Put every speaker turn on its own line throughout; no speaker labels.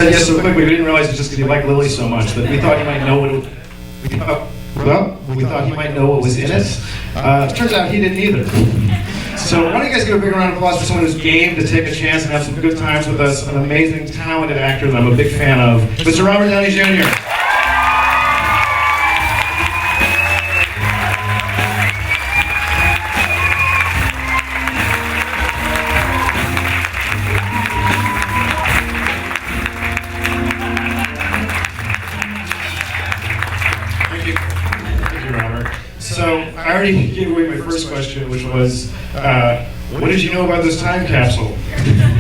Yes, so quick, we didn't realize it's just because you like Lily so much that we thought you might know what it, we thought he might know what was in it. Turns out he didn't either. So why don't you guys give a big round of applause for someone who's game to take a chance and have some good times with us, an amazing, talented actor that I'm a big fan of, Mr. Robert Downey Jr. So I already gave away my first question, which was, what did you know about this time capsule?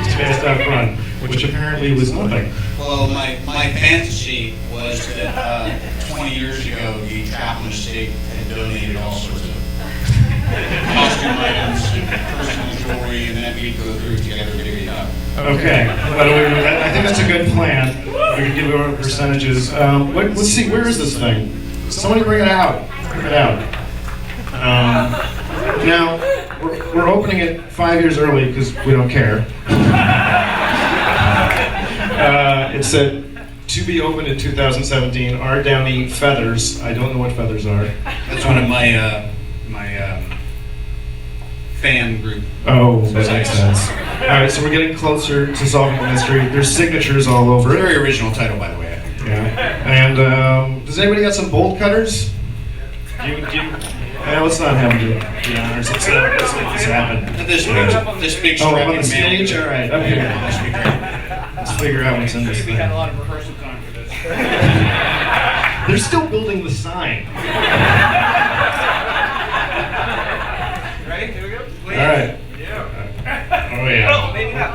Spaced out front, which apparently was nothing.
Well, my fantasy was that 20 years ago, the Chaplain Estate had donated all sorts of costume items and personal jewelry, and then we'd go through together and dig it up.
Okay, I think that's a good plan. We can give away percentages. Let's see, where is this thing? Somebody bring it out. Bring it out. Now, we're opening it 5 years early because we don't care. It said, to be opened in 2017, R. Downey Feathers. I don't know what feathers are.
That's one of my fan group.
Oh, that makes sense. All right, so we're getting closer to solving the mystery. There's signatures all over it.
Very original title, by the way, I think.
Yeah. And does anybody got some bolt cutters? Let's not have him do the honors. Let's make this happen.
This big
on the
strapping
stage?
man.
All right, okay.
This would be great.
Let's figure out what's in this
We
thing.
had a lot of rehearsal time for this.
They're still building the sign.
Ready? Here we go.
All right.
Yeah.
Oh, yeah.
Oh, maybe not.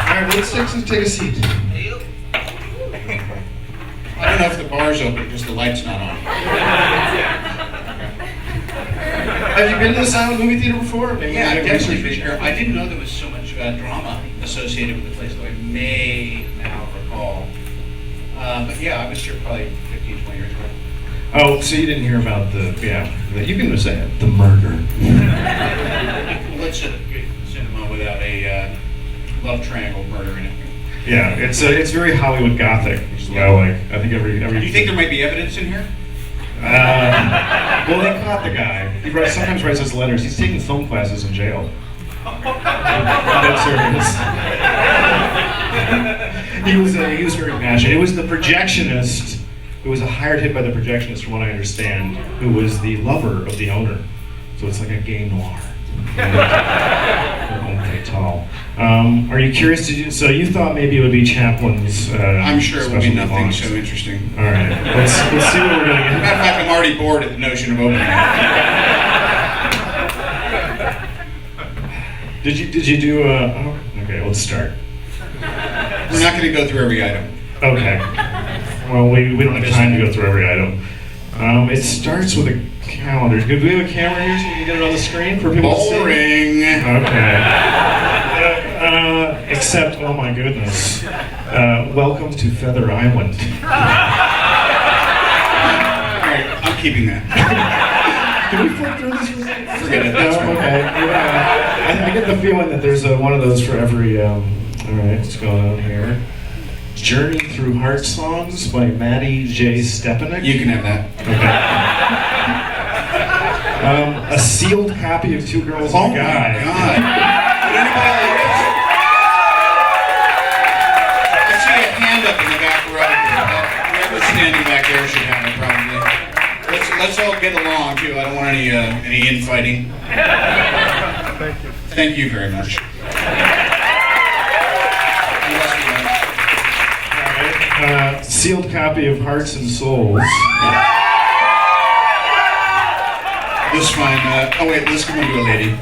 All right, let's take a seat.
I don't know if the bar's open because the light's not on.
Have you been to the silent movie theater before?
Yeah, I've definitely been here. I didn't know there was so much drama associated with the place, though I may now recall. But yeah, I was here probably 15, 20 years ago.
Oh, so you didn't hear about you can just say it, the murder.
What's a good cinema without a love triangle murder in it?
Yeah, it's very Hollywood Gothic, which is what I like. I think every.
Do you think there might be evidence in here?
Well, they caught the guy. He sometimes writes us letters. He's taking film classes in jail. That's serious. He was very passionate. It was the projectionist. It was a hired hit by the projectionist, from what I understand, who was the lover of the owner. So it's like a gay noir. Tall. Are you curious to do? So you thought maybe it would be Chaplin's?
I'm sure it would be nothing
launch.
so interesting.
All right, let's see what we're gonna get.
As a matter of fact, I'm already bored at the notion of opening it.
Did you do? Okay, let's start.
We're not going to go through every item.
Okay. Well, we don't have time to go through every item. It starts with a calendar. Do we have a camera here so we can get it on the screen for people to see?
Boring.
Okay. Except, oh my goodness. Welcome to Feather Island.
Alright, I'm keeping that.
Can we flip through this?
Forget it, that's fine.
Okay. Yeah. I get the feeling that there's one of those for every, all right, what's going on here? Journey Through Heart Songs by Maddie J. Stepanek.
You can have that.
Okay. A sealed copy of Two Girls and a Guy.
Oh my God. Would anybody like this? I see a hand up in the back row. Whoever's standing back there should have it probably. Let's all get along too. I don't want any infighting.
Thank you.
Thank you very much.
Sealed copy of Hearts and Souls.
This fine. Oh wait, let's come on to a lady.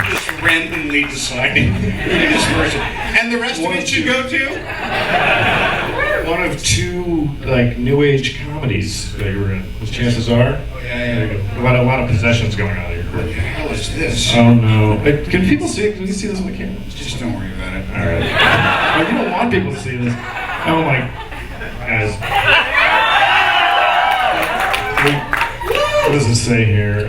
Just randomly deciding who this person. And the rest of it should go to?
One of two new age comedies that you were in. Whose chances are?
Oh yeah.
A lot of possessions going on here.
What the hell is this?
Oh no! Can people see it? Can you see this on the camera?
Just don't worry about it.
All right. You don't want people to see this. Oh my, guys. does it say here?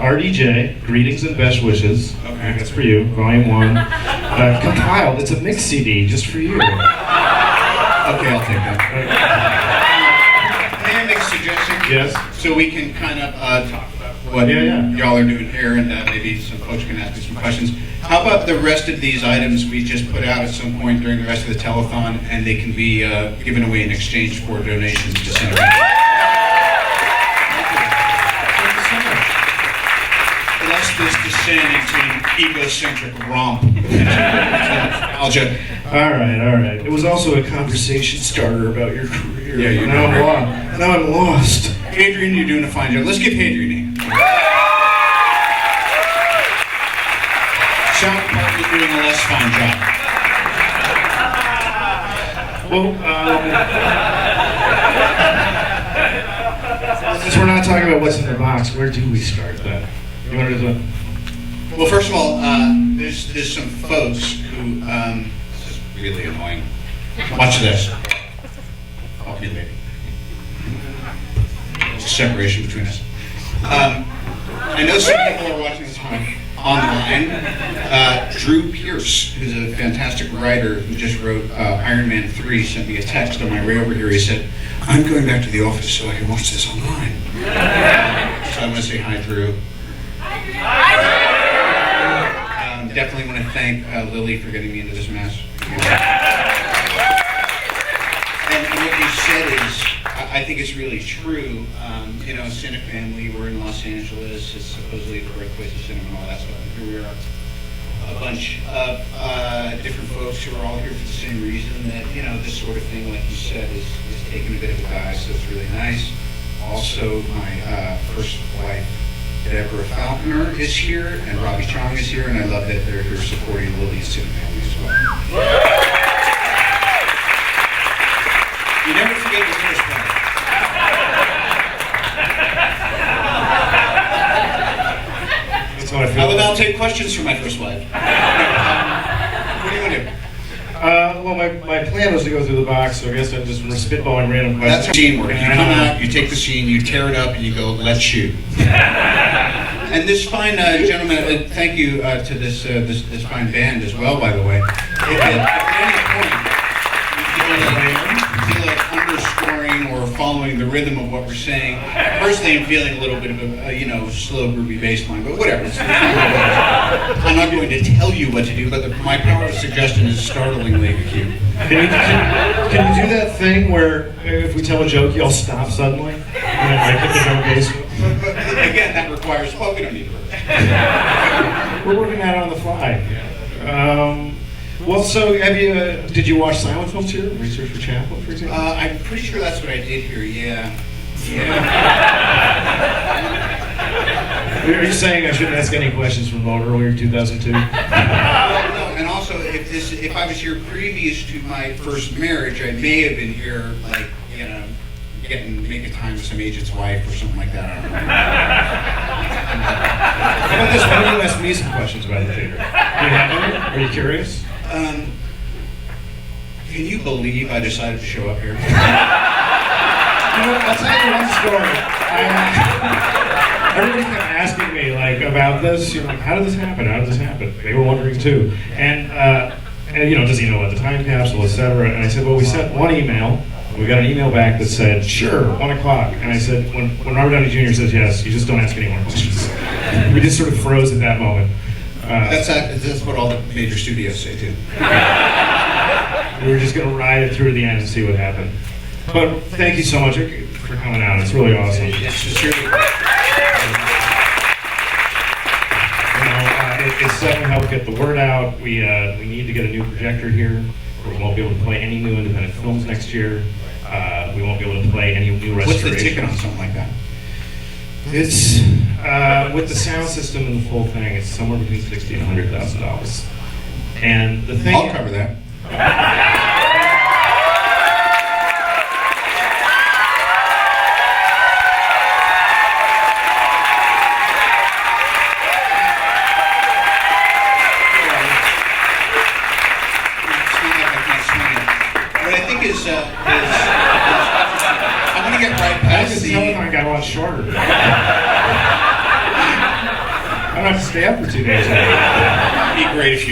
RDJ, greetings and best wishes.
Okay.
That's for you, volume 1. Compiled, it's a mix CD just for you.
Okay, I'll take that. May I make a suggestion?
Yes.
So we can kind of talk about what
Yeah.
y'all are doing here, and maybe some folks can ask me some questions. How about the rest of these items we just put out at some point during the rest of the telethon, and they can be given away in exchange for donations to Cinefamily? Less this descend into an egocentric romp. Nostalgia.
All right. It was also a conversation starter about your career.
Yeah, you
now
know.
I'm lost.
Adrian, you're doing a fine job. Let's give Adrian a hand. Sound department doing a less fine job.
Well, since we're not talking about what's in the box, where do we start then? You want to do
Well, first of all, there's some folks who, this is really annoying. Watch this. Help me, lady. There's a separation between us. I know some people are watching this online. Drew Pierce, who's a fantastic writer who just wrote Iron Man 3, sent me a text on my way over here. He said, I'm going back to the office so I can watch this online. So I want to say hi, Drew. Definitely want to thank Lily for getting me into this mess. And what you said is, I think it's really true. You know, Cinefamily, we're in Los Angeles. It's supposedly the birthplace of cinema and all that stuff. And here we are, a bunch of different folks who are all here for the same reason. That, you know, this sort of thing, like you said, is taking a bit of a dive. So it's really nice. Also, my first wife, Deborah Falconer, is here, and Robbie Chong is here, and I love that they're here supporting Lily's Cinefamily as well. You never forget the first one.
That's how I feel.
I will now take questions from my first wife. What do you want to do?
Well, my plan was to go through the box, so I guess I'm just spitballing random
That's
questions.
scene work. You come out, you take the scene, you tear it up, and you go, let's shoot. And this fine gentleman, thank you to this fine band as well, by the way. At any point, you feel like underscoring or following the rhythm of what we're saying. Personally, I'm feeling a little bit of a slow, groovy bass line, but whatever. I'm not going to tell you what to do, but my power of suggestion is startlingly acute.
Can you do that thing where if we tell a joke, y'all stop suddenly? And then, like, hit the drum bass?
But again, that requires, well, we don't need to work.
We're working at it on the fly. Well, so did you watch silent films here? Research for Chaplin, for example?
I'm pretty sure that's what I did here, yeah.
Are you saying I shouldn't ask any questions from earlier 2002?
No, and also, if I was here previous to my first marriage, I may have been here, like, making time with some agent's wife or something like that. I don't know.
How about this? Why don't you ask me some questions about the theater? Do you have any? Are you curious?
Can you believe I decided to show up here?
I'll tell you one story. Everybody kept asking me about this. Like, how did this happen? How did this happen? They were wondering too. And does he know about the time capsule, etc.? And I said, well, we sent one email. We got an email back that said, sure, 1 o'clock. And I said, when Robert Downey Jr. says yes, you just don't ask any more questions. We just sort of froze at that moment.
That's what all the major studios say too.
We were just going to ride it through to the end and see what happened. But thank you so much for coming out. It's really awesome.
It's sincerely.
It's definitely helped get the word out. We need to get a new projector here. We won't be able to play any new independent films next year. We won't be able to play any new restorations.
What's the ticket on something like that?
It's with the sound system and the full thing. It's somewhere between $60,000 and $100,000. And the thing.
I'll cover that. What I think is I want to get right bypass
the
the.
telethon got a lot shorter. I don't have to stay up for 2 days.
It'd be great if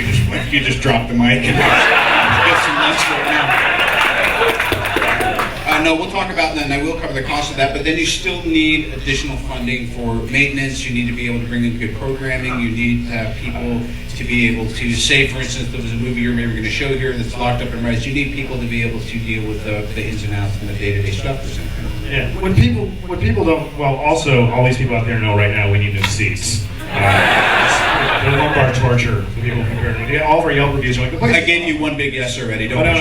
you just dropped the mic and get some lunch right now. No, we'll talk about that, and I will cover the cost of that, but then you still need additional funding for maintenance. You need to be able to bring in good programming. You need to have people to be able to say, for instance, there was a movie you're maybe going to show here that's locked up in rights. You need people to be able to deal with the ins and outs and the day-to-day stuff that's in there.
Yeah. What people don't, well, also, all these people out there know right now we need new seats. The lumbar torture for people compared to all of our Yelp reviews are like, the place.
I gave you one big yes already. Don't
No.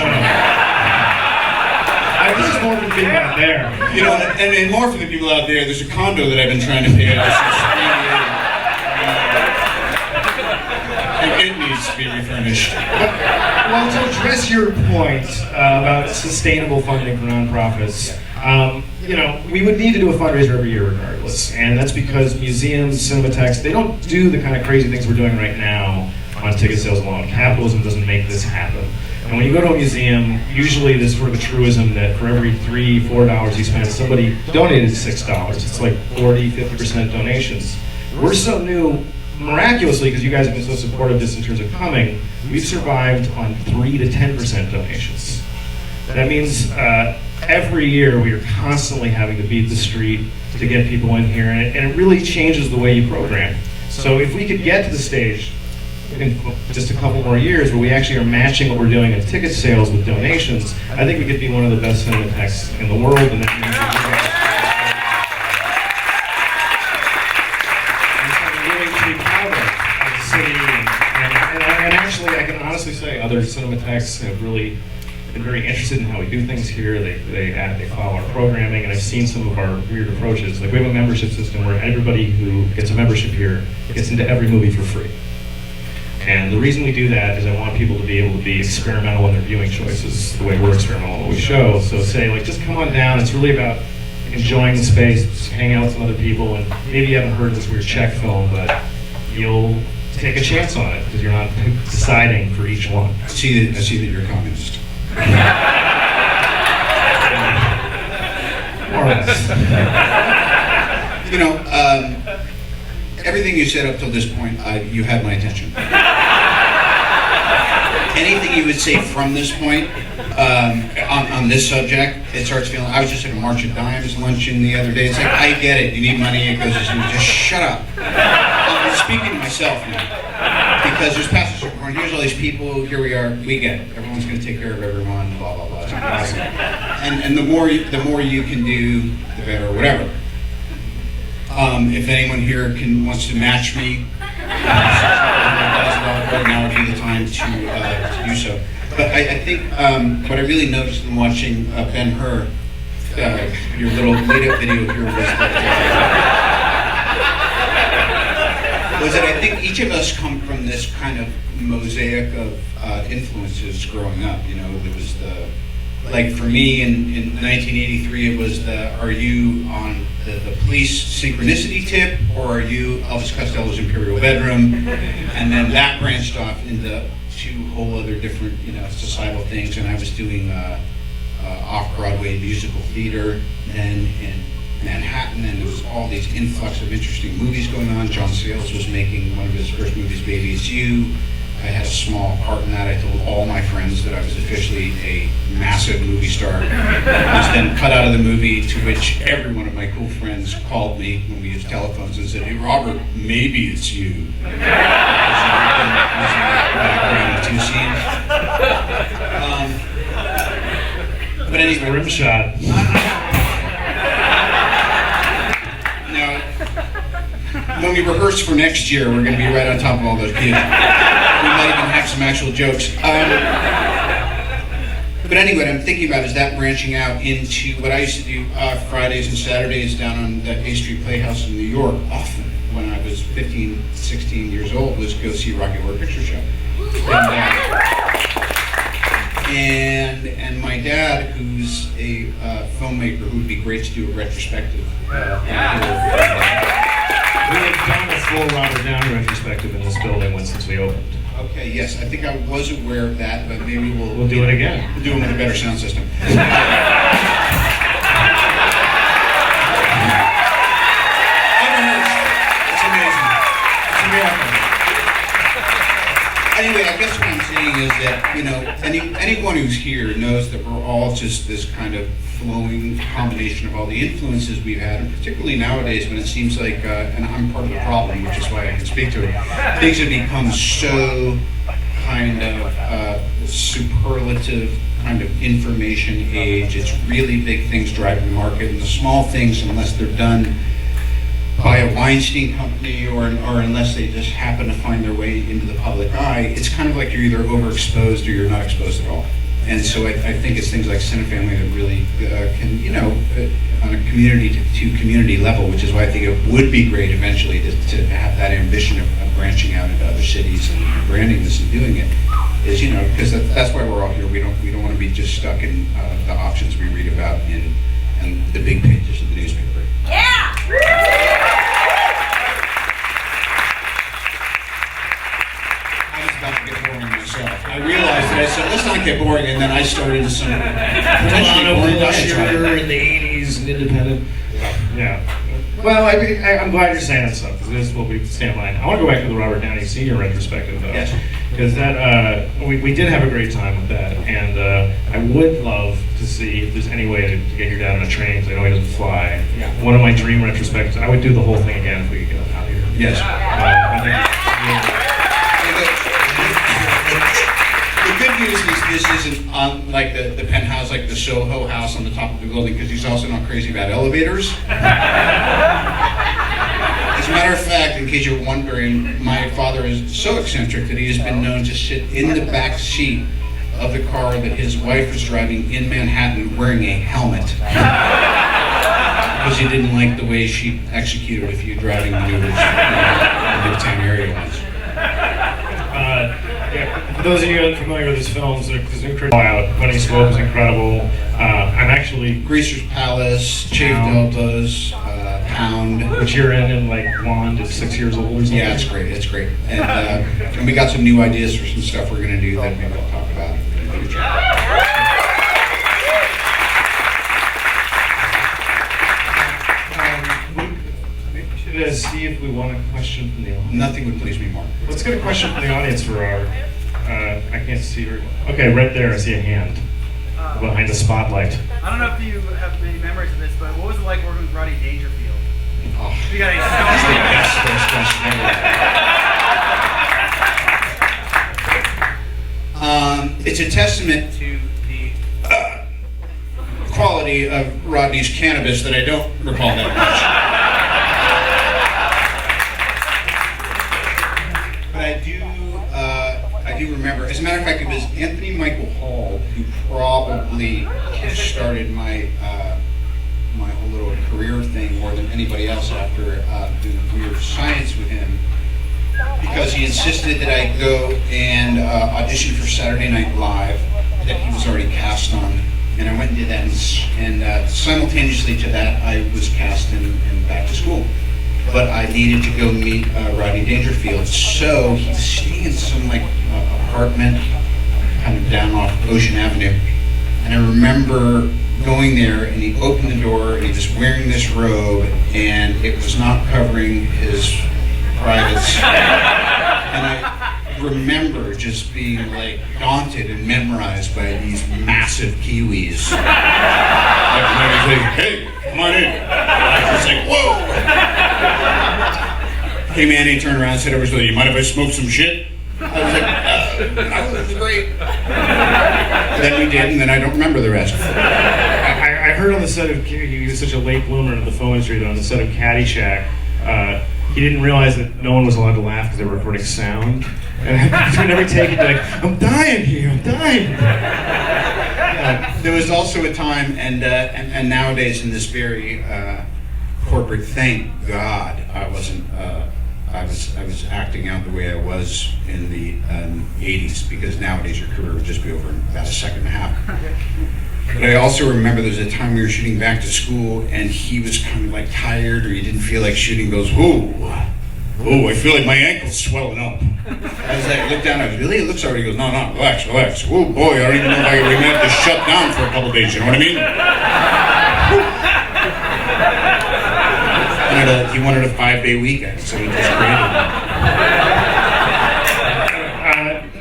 This is more for the people out there.
You know, and more for the people out there, there's a condo that I've been trying to pay out since 1988. It needs to be refurnished.
Well, to address your point about sustainable funding for nonprofits, you know, we would need to do a fundraiser every year regardless, and that's because museums, cinematheques, they don't do the kind of crazy things we're doing right now on ticket sales alone. Capitalism doesn't make this happen. And when you go to a museum, usually there's sort of a truism that for every $3, $4 you spend, somebody donated $6. It's like 40, 50% donations. We're so new, miraculously, because you guys have been so supportive just in terms of coming, we've survived on 3 to 10% donations. That means every year we are constantly having to beat the street to get people in here, and it really changes the way you program. So if we could get to the stage in just a couple more years where we actually are matching what we're doing in ticket sales with donations, I think we could be one of the best cinematheques in the world, and that means that we're really to be proud of as a city. And actually, I can honestly say other cinematheques have really been very interested in how we do things here. They follow our programming, and I've seen some of our weird approaches. Like we have a membership system where everybody who gets a membership here gets into every movie for free. And the reason we do that is I want people to be able to be experimental in their viewing choices, the way we're experimental in what we show. So say, like, just come on down. It's really about enjoying the space, just hang out with some other people, and maybe you haven't heard this weird Czech film, but you'll take a chance on it because you're not deciding for each one.
I see that you're a communist.
More or less.
You know, everything you said up till this point, you had my attention. Anything you would say from this point on this subject, it starts feeling. I was just at a March of Dimes luncheon the other day. It's like, I get it. You need money. It goes, just shut up. I'm speaking to myself now because there's passage report. Here's all these people. Here we are. We get it. Everyone's going to take care of everyone. Blah blah blah. And the more you can do, the better. Whatever. If anyone here wants to match me, now would be the time to do so. But I think what I really noticed in watching Ben-Hur, your little lead-up video here was that I think each of us come from this kind of mosaic of influences growing up. You know, there was like for me in 1983, it was are you on the police synchronicity tip, or are you Elvis Costello's Imperial Bedroom? And then that branched off into two whole other different, societal things. And I was doing off-Broadway musical theater then in Manhattan, and there was all these influx of interesting movies going on. John Sayles was making one of his first movies, Baby It's You. I had a small part in that. I told all my friends that I was officially a massive movie star. I was then cut out of the movie, to which every one of my cool friends called me when we used telephones and said, "Hey, Robert, maybe it's you." But anyway,
Rim shot.
Now, when we rehearse for next year, we're going to be right on top of all those kids. We might even have some actual jokes. But anyway, what I'm thinking about is that branching out into what I used to do Fridays and Saturdays down on the A Street Playhouse in New York often when I was 15, 16 years old, was go see Rocky Horror Picture Show. And my dad, who's a filmmaker who would be great to do a retrospective.
We have done a full Robert Downey retrospective in this building since we opened.
Okay, yes, I think I was aware of that, but maybe
We'll do it again.
We'll do it with a better sound system. anyone who's here knows that we're all just this kind of flowing combination of all the influences we've had, and particularly nowadays when it seems like, and I'm part of the problem, which is why I can speak to it, things have become so kind of superlative kind of information age. It's really big things driving the market, and the small things, unless they're done by a Weinstein company or unless they just happen to find their way into the public eye, it's kind of like you're either overexposed or you're not exposed at all. And so I think it's things like Cinefamily that really can, you know, on a community to community level, which is why I think it would be great eventually to have that ambition of branching out into other cities and branding this and doing it, is, you know, because that's why we're all here. We don't want to be just stuck in the options we read about in the big pages of the newspaper.
Yeah!
I was about to get boring myself. I realized that I said, let's not get boring, and then I started some potentially boring diatribe.
in the 80s and independent.
Yeah.
Well, I'm glad you're saying that stuff, because this is what we stand by. I want to go back to the Robert Downey Sr. retrospective, though.
Yes.
Because that, we did have a great time with that, and I would love to see if there's any way to get your dad on a train, because I know he doesn't fly.
Yeah.
One of my dream retrospectives, I would do the whole thing again if we could get him out here.
Yes.
I think,
The good news is this isn't on like the penthouse, like the Soho house on the top of the building, because he's also not crazy about elevators. As a matter of fact, in case you're wondering, my father is so eccentric that he has been known to sit in the back seat of the car that his wife was driving in Manhattan wearing a helmet. Because he didn't like the way she executed a few driving maneuvers in the Midtown area once.
yeah, for those of you unfamiliar with his films, there's incredible out. When He Spoke was incredible. I'm actually,
Greaser's Palace, Chafe Deltas, Pound.
which you're in like Wand at 6 years old or something.
Yeah, it's great. It's great. And we got some new ideas for some stuff we're going to do that maybe we'll talk about in the future.
We should see if we want a question from the audience.
Nothing would please me more.
Let's get a question from the audience for our. I can't see her. Okay, right there. I see a hand behind the spotlight.
I don't know if you have many memories of this, but what was it like working with Rodney Dangerfield?
Oh,
You got any
that's the
stories?
best first question ever. It's a testament to the quality of Rodney's cannabis that I don't recall that much. But I do remember. As a matter of fact, it was Anthony Michael Hall who probably started my my whole little career thing more than anybody else after doing weird science with him, because he insisted that I go and audition for Saturday Night Live that he was already cast on, and I went and did that, and simultaneously to that I was cast in Back to School. But I needed to go meet Rodney Dangerfield, so he was staying in some like apartment kind of down off Ocean Avenue, and I remember going there, and he opened the door, and he was wearing this robe, and it was not covering his privates, and I remember just being like daunted and memorized by these massive kiwis. And he's like, "Hey, come on in." I was like, "Whoa!" Hey man, he turned around and said over to me, "You mind if I smoke some shit?" I was like, "No, this is great." And then we did, and then I don't remember the rest.
I heard on the set of, he was such a late bloomer in the film industry, that on the set of Caddyshack, he didn't realize that no one was allowed to laugh because they were recording sound. And between every take, he'd be like, "I'm dying here, I'm dying."
There was also a time, and nowadays in this very corporate, thank God, I wasn't. I was acting out the way I was in the 80s, because nowadays your career would just be over in about a second and a half. But I also remember there was a time we were shooting Back to School, and he was kind of like tired, or he didn't feel like shooting. He goes, "Whoa, I feel like my ankle's swelling up." I was like, looked down, I was, "Really? It looks already." He goes, "No, relax. Oh boy, I don't even know if we may have to shut down for a couple days, you know what I mean?" He wanted a 5-day weekend, so he just created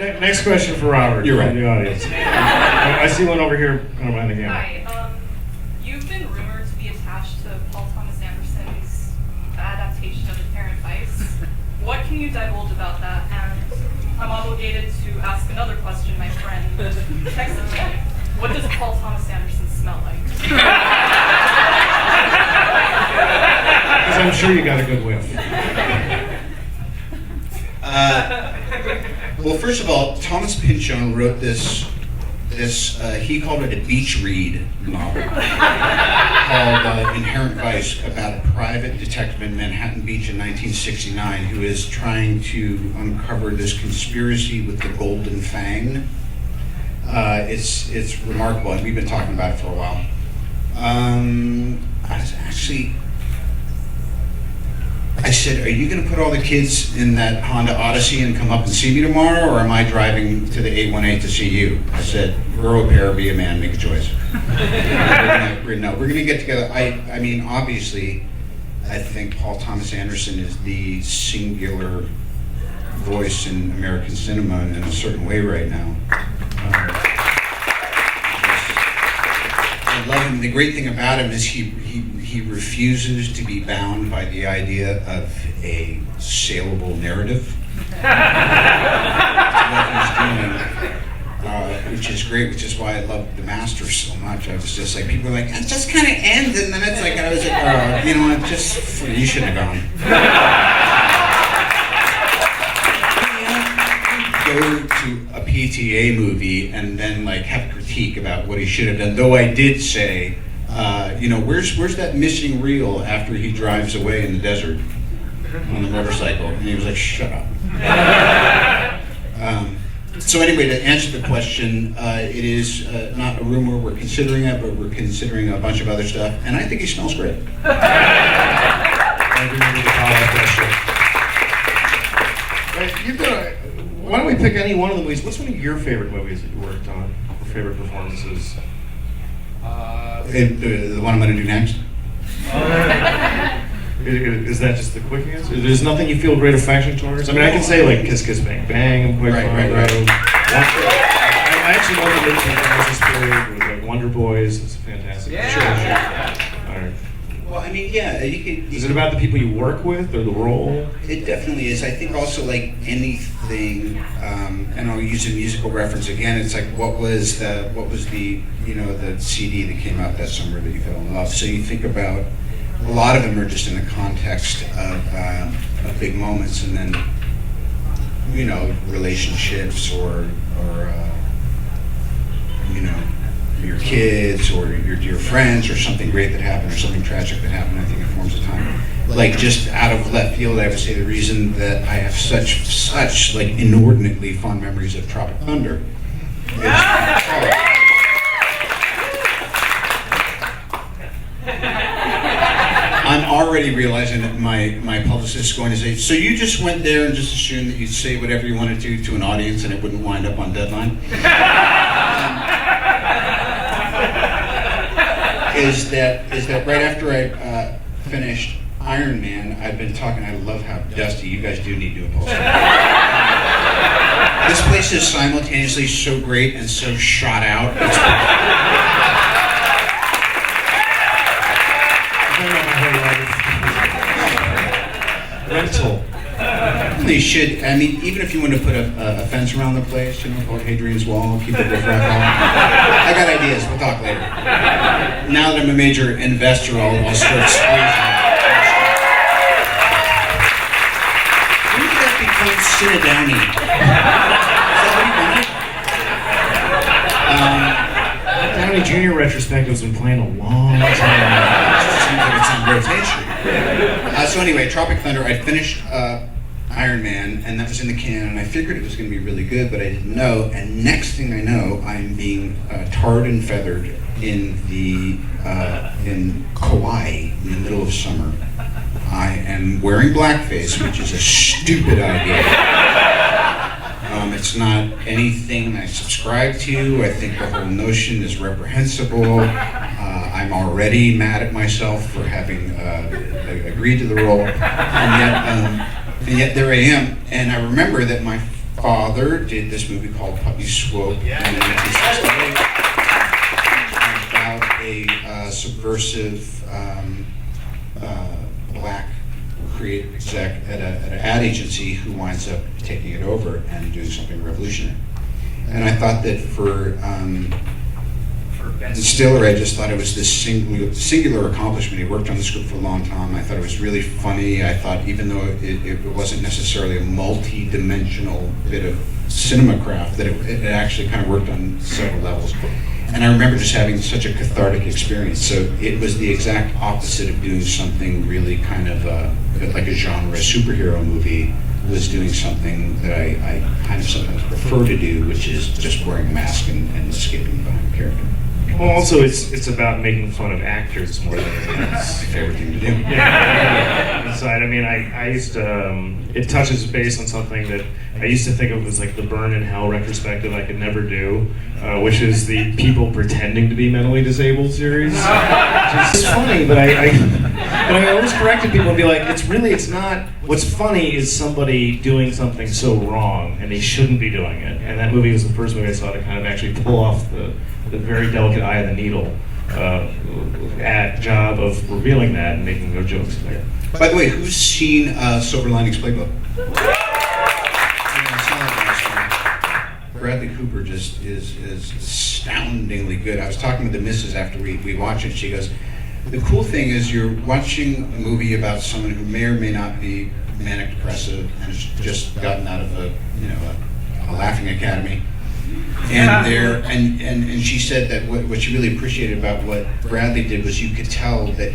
it.
Next question for Robert.
You're right.
From the audience. I see one over here behind the camera.
Hi. You've been rumored to be attached to Paul Thomas Anderson's adaptation of Inherent Vice. What can you divulge about that? And I'm obligated to ask another question, my friend texted me. What does Paul Thomas Anderson smell like?
Because I'm sure you got a good whiff.
Well, first of all, Thomas Pynchon wrote this, he called it a beach read novel called Inherent Vice, about a private detective in Manhattan Beach in 1969 who is trying to uncover this conspiracy with the Golden Fang. It's remarkable, and we've been talking about it for a while. I said, are you going to put all the kids in that Honda Odyssey and come up and see me tomorrow, or am I driving to the 818 to see you? I said, grow a pair, be a man, make a choice. we're going to get together. I mean, obviously, I think Paul Thomas Anderson is the singular voice in American cinema in a certain way right now. I love him. The great thing about him is he refuses to be bound by the idea of a saleable narrative. What he's doing, which is great, which is why I love The Master so much. I was just like, people are like, it just kind of ends, and then it's like, I was like, you know what, you shouldn't have gone. Go to a PTA movie and then like have a critique about what he should have done. Though I did say, where's that missing reel after he drives away in the desert on the motorcycle? And he was like, shut up. So anyway, to answer the question, it is not a rumor. We're considering it, but we're considering a bunch of other stuff, and I think he smells great.
Why don't we pick any one of the movies? What's one of your favorite movies that you worked on, or favorite performances?
The one I'm going to do next?
Is that just the quick answer? There's nothing you feel great affection towards? I mean, I can say like Kiss Kiss Bang Bang and Quick Fire Road. I actually love the mid-2000s period with like Wonder Boys. It's fantastic.
Yeah.
Sure. All right.
Well, I mean, yeah, you could.
Is it about the people you work with or the role?
It definitely is. I think also like anything, and I'll use a musical reference again. It's like what was the the CD that came out that summer that you fell in love. So you think about a lot of them are just in the context of big moments, and then relationships or your kids or your dear friends or something great that happened or something tragic that happened. I think it forms a time. Like just out of left field, I would say the reason that I have such like inordinately fond memories of Tropic Thunder is I'm already realizing that my publicist is going to say, so you just went there and just assumed that you'd say whatever you wanted to an audience and it wouldn't wind up on Deadline? Is that right after I finished Iron Man, I've been talking, I love how Dusty, you guys do need to do a poster. This place is simultaneously so great and so shot out.
Rental.
They should, I mean, even if you want to put a fence around the place, called Hadrian's Wall, keep it riffraff on. I got ideas, we'll talk later. Now that I'm a major investor, I'll start squeezing. When did that become Cinnadowny? Is that what you wanted?
Downey Jr. retrospective's been playing a long time.
It seems like it's in rotation. So anyway, Tropic Thunder, I finished Iron Man, and that was in the can, and I figured it was going to be really good, but I didn't know. And next thing I know, I'm being tarred and feathered in Kauai in the middle of summer. I am wearing blackface, which is a stupid idea. It's not anything I subscribe to. I think the whole notion is reprehensible. I'm already mad at myself for having agreed to the role, and yet there I am. And I remember that my father did this movie called Puppy Swope in 1968 about a subversive black creative exec at an ad agency who winds up taking it over and doing something revolutionary. And I thought that for Ben Stiller, I just thought it was this singular accomplishment. He worked on the script for a long time. I thought it was really funny. I thought even though it wasn't necessarily a multi-dimensional bit of cinema craft, that it actually kind of worked on several levels. And I remember just having such a cathartic experience. So it was the exact opposite of doing something really kind of like a genre superhero movie. Was doing something that I kind of sometimes prefer to do, which is just wearing a mask and escaping behind a character.
Well, also it's about making fun of actors more than anything else.
My favorite thing to do.
Inside, I mean, I used to, it touches base on something that I used to think of as like the Burn in Hell retrospective I could never do, which is the people pretending to be mentally disabled series. It's funny, but I always corrected people and be like, it's not, what's funny is somebody doing something so wrong and they shouldn't be doing it. And that movie was the first movie I saw to kind of actually pull off the very delicate eye of the needle job of revealing that and making no jokes there.
By the way, who's seen Silver Linings Playbook? Bradley Cooper just is astoundingly good. I was talking with the missus after we watched it. She goes, the cool thing is you're watching a movie about someone who may or may not be manic depressive and has just gotten out of a laughing academy. And she said that what she really appreciated about what Bradley did was you could tell that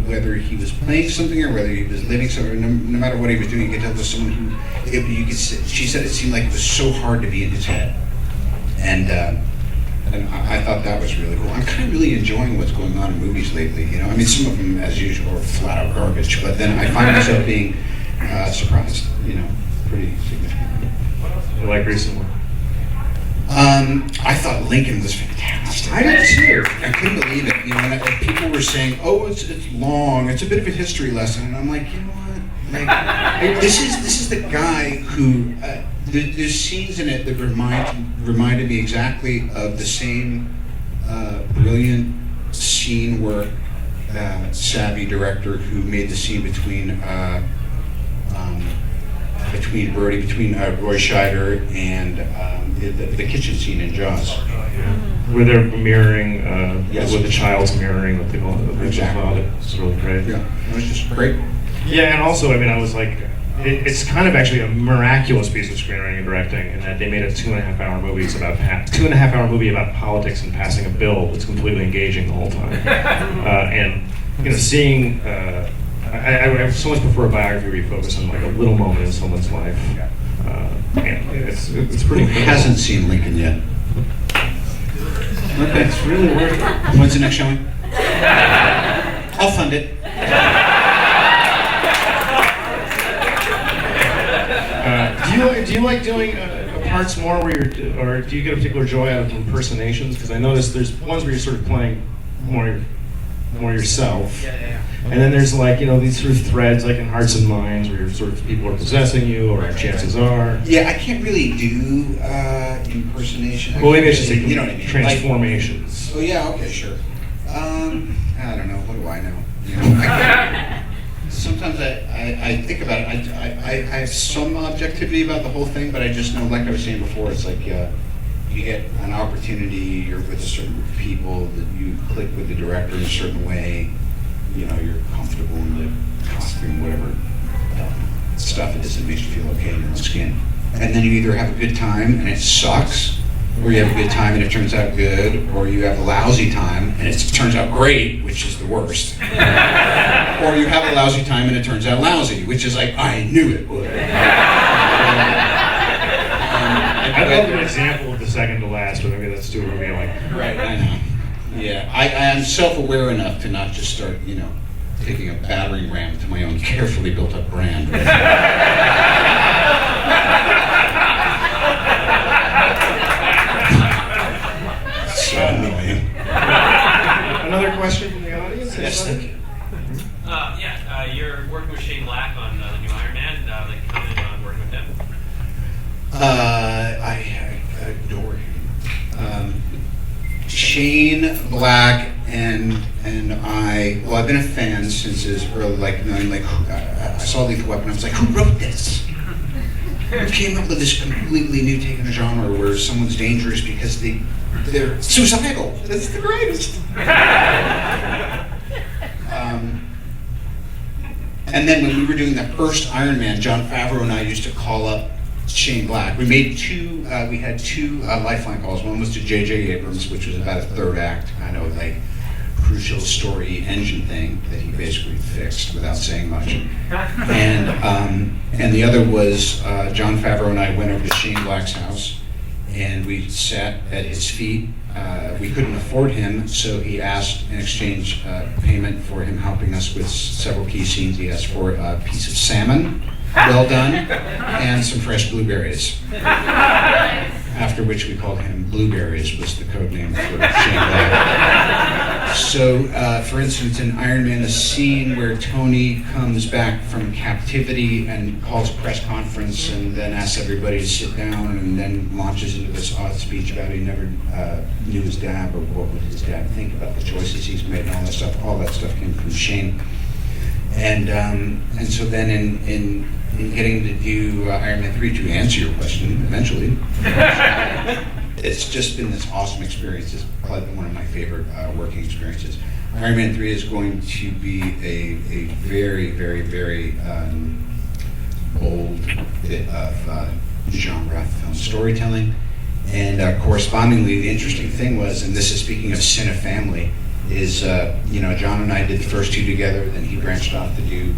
whether he was playing something or whether he was living something, no matter what he was doing, you could tell there's someone who, she said it seemed like it was so hard to be in his head. And I thought that was really cool. I'm kind of really enjoying what's going on in movies lately. You know, I mean, some of them, as usual, are flat out garbage, but then I find myself being surprised. You know, pretty significantly.
I like recent one.
I thought Lincoln was fantastic.
I did too.
I couldn't believe it. You know, and people were saying, "Oh, it's long. It's a bit of a history lesson." And I'm like, you know what? Like, this is the guy who there's scenes in it that reminded me exactly of the same brilliant scene work savvy director who made the scene between Roy Scheider and the kitchen scene in Jaws.
Where they're mirroring,
Yes.
with the child's mirroring what they call it.
Exactly.
It's really great.
Yeah, it was just great.
Yeah, and also, I mean, I was like, it's kind of actually a miraculous piece of screenwriting and directing in that they made a 2.5-hour movie about politics and passing a bill that's completely engaging the whole time. And you know, seeing, I so much prefer a biography where you focus on like a little moment in someone's life. And it's pretty.
Who hasn't seen Lincoln yet? Okay,
It's really worth it.
when's the next showing? I'll fund it.
Do you like doing parts more where or do you get a particular joy out of impersonations? Because I noticed there's ones where you're sort of playing more yourself.
Yeah.
And then there's like, you know, these sort of threads like in Hearts and Minds where you're sort of people are possessing you or chances are.
Yeah, I can't really do impersonation.
Well, maybe I should say,
you know what I mean?
transformations.
Oh yeah, okay, sure. I don't know. What do I know? You know, sometimes I think about it. I have some objectivity about the whole thing, but I just know, like I was saying before, it's like you get an opportunity. You're with a certain group of people that you click with the director in a certain way. You know, you're comfortable in the costume, whatever stuff it is that makes you feel okay in your own skin. And then you either have a good time and it sucks, or you have a good time and it turns out good, or you have a lousy time and it turns out great, which is the worst. Or you have a lousy time and it turns out lousy, which is like, I knew it would.
I'd love an example of the second to last, but maybe that's too revealing.
Right, I know. Yeah, I am self-aware enough to not just start, you know, taking a battering ram to my own carefully built-up brand. So annoying.
Another question from the audience?
Yes, thank you.
You're working with Shane Black on the new Iron Man. Comment on working with him.
I adore him. Shane Black and I. Well, I've been a fan since his early, I saw Lethal Weapon. I was like, who wrote this? Who came up with this completely new take on a genre where someone's dangerous because they're suicidal? That's the greatest. And then when we were doing the first Iron Man, Jon Favreau and I used to call up Shane Black. We made we had two lifeline calls. One was to J.J. Abrams, which was about a third act, kind of like crucial story engine thing that he basically fixed without saying much. And the other was Jon Favreau and I went over to Shane Black's house, and we sat at his feet. We couldn't afford him, so he asked in exchange payment for him helping us with several key scenes. He asked for a piece of salmon, well done, and some fresh blueberries. After which we called him Blueberries, was the code name for Shane Black. So, for instance, in Iron Man, the scene where Tony comes back from captivity and calls a press conference and then asks everybody to sit down and then launches into this odd speech about he never knew his dad, or what would his dad think about the choices he's made and all that stuff came from Shane. And so then in getting to do Iron Man 3, to answer your question eventually, it's just been this awesome experience. It's probably been one of my favorite working experiences. Iron Man 3 is going to be a very, very, very bold bit of genre film storytelling. And correspondingly, the interesting thing was, and this is speaking of Cinefamily, is John and I did the first two together, then he branched off to do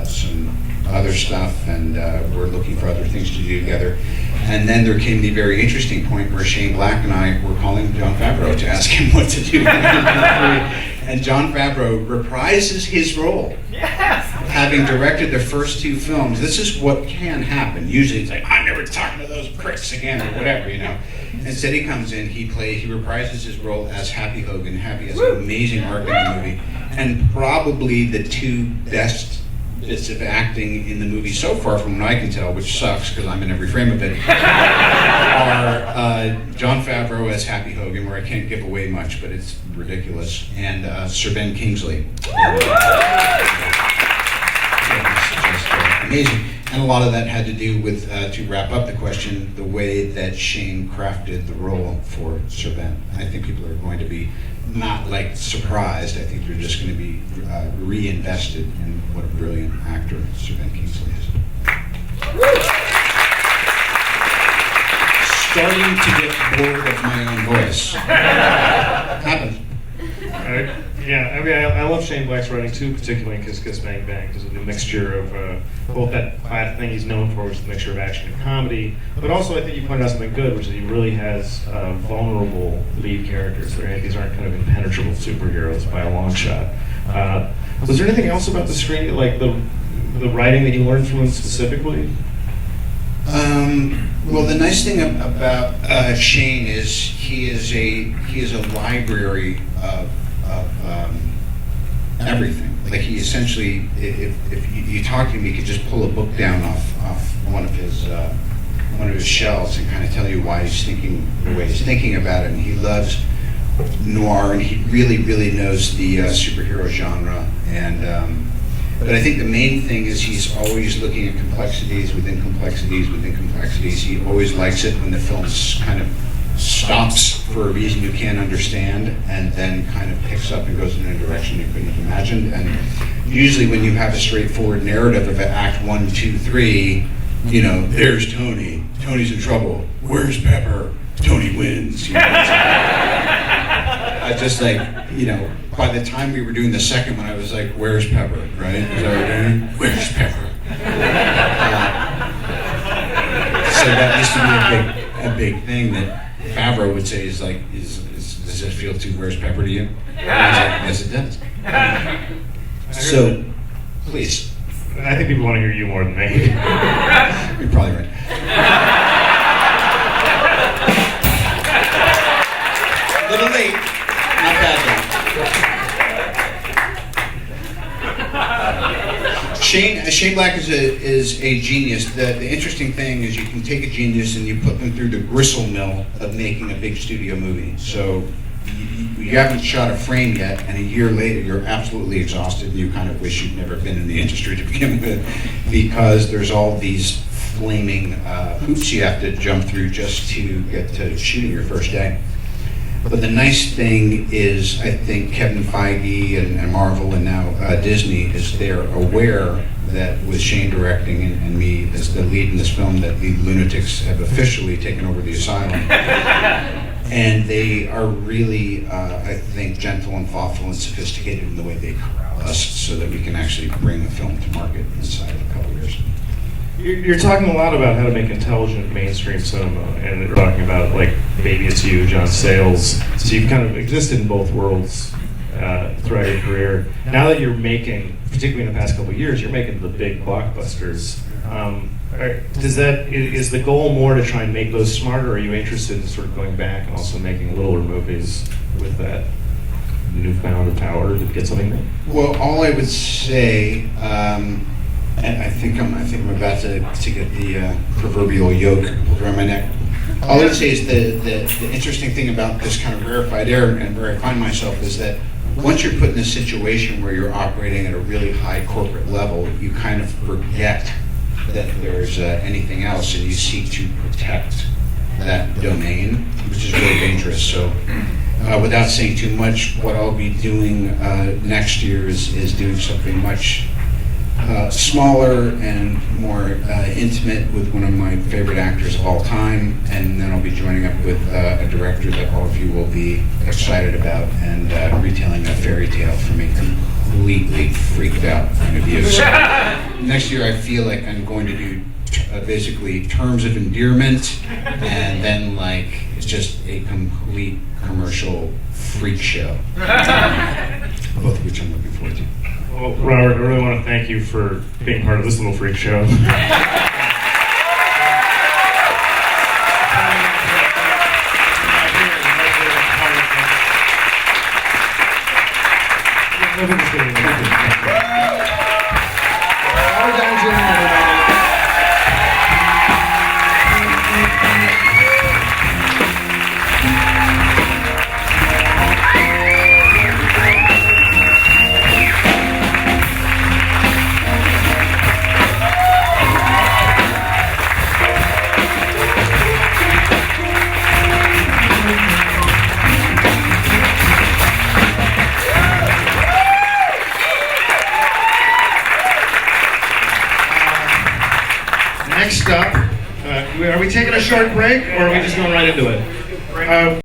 some other stuff, and we're looking for other things to do together. And then there came the very interesting point where Shane Black and I were calling Jon Favreau to ask him what to do. And Jon Favreau reprises his role. Yes! Having directed the first two films. This is what can happen. Usually it's like, I'm never talking to those pricks again, or whatever, Instead he comes in, he reprises his role as Happy Hogan. Happy has an amazing arc in the movie. And probably the two best bits of acting in the movie so far, from what I can tell, which sucks because I'm in every frame of it, are Jon Favreau as Happy Hogan, where I can't give away much, but it's ridiculous, and Sir Ben Kingsley. Amazing. And a lot of that had to do with, to wrap up the question, the way that Shane crafted the role for Sir Ben. I think people are going to be not surprised. I think they're just going to be reinvested in what a brilliant actor Sir Ben Kingsley is. Starting to get bored of my own voice. Happens.
Yeah, I mean, I love Shane Black's writing too, particularly in Kiss Kiss Bang Bang, because of the mixture of both that thing he's known for, which is the mixture of action and comedy, but also I think you pointed out something good, which is he really has vulnerable lead characters. These aren't kind of impenetrable superheroes by a long shot. Was there anything else about the screen, like the writing that you learned from him specifically?
Well, the nice thing about Shane is he is a library of everything. Like he essentially, if you talk to him, he could just pull a book down off one of his shelves and kind of tell you why he's thinking the way he's thinking about it. And he loves noir, and he really, really knows the superhero genre. And but I think the main thing is he's always looking at complexities within complexities within complexities. He always likes it when the film kind of stops for a reason you can't understand, and then kind of picks up and goes in a direction you couldn't have imagined. And usually when you have a straightforward narrative of Act 1, 2, 3, there's Tony. Tony's in trouble. Where's Pepper? Tony wins. I just by the time we were doing the second one, I was like, where's Pepper, right? Where's Pepper? So that used to be a big thing that Favreau would say is like, does this feel too Where's Pepper to you? And I was like, yes, it does. So, please.
I think people want to hear you more than me.
You're probably right. A little late. Not bad though. Shane Black is a genius. The interesting thing is you can take a genius and you put them through the gristle mill of making a big studio movie. So you haven't shot a frame yet, and a year later you're absolutely exhausted and you kind of wish you'd never been in the industry to begin with, because there's all these flaming hoops you have to jump through just to get to shooting your first day. But the nice thing is, I think Kevin Feige and Marvel and now Disney is they're aware that with Shane directing and me as the lead in this film, that the lunatics have officially taken over the asylum. And they are really, I think, gentle and thoughtful and sophisticated in the way they corral us so that we can actually bring a film to market inside of a couple years.
You're talking a lot about how to make intelligent mainstream cinema, and you're talking about, like, Baby It's You, John Sayles. So you've kind of existed in both worlds throughout your career. Now that you're making, particularly in the past couple of years, you're making the big blockbusters. Is the goal more to try and make those smarter, or are you interested in sort of going back and also making littler movies with that newfound power to get something made?
Well, all I would say, and I think I'm about to get the proverbial yoke around my neck. All I would say is the interesting thing about this kind of rarefied air and where I find myself is that once you're put in a situation where you're operating at a really high corporate level, you kind of forget that there's anything else, and you seek to protect that domain, which is really dangerous. So without saying too much, what I'll be doing next year is doing something much smaller and more intimate with one of my favorite actors of all time, and then I'll be joining up with a director that all of you will be excited about, and retelling a fairy tale from a completely freaked out point of view. So next year I feel like I'm going to do basically Terms of Endearment, and then like it's just a complete commercial freak show, both of which I'm looking forward to.
Well, Robert, I really want to thank you for being part of this little freak show.
Robert Downey Jr., everybody. Next up, are we taking a short break, or are we just going right into it?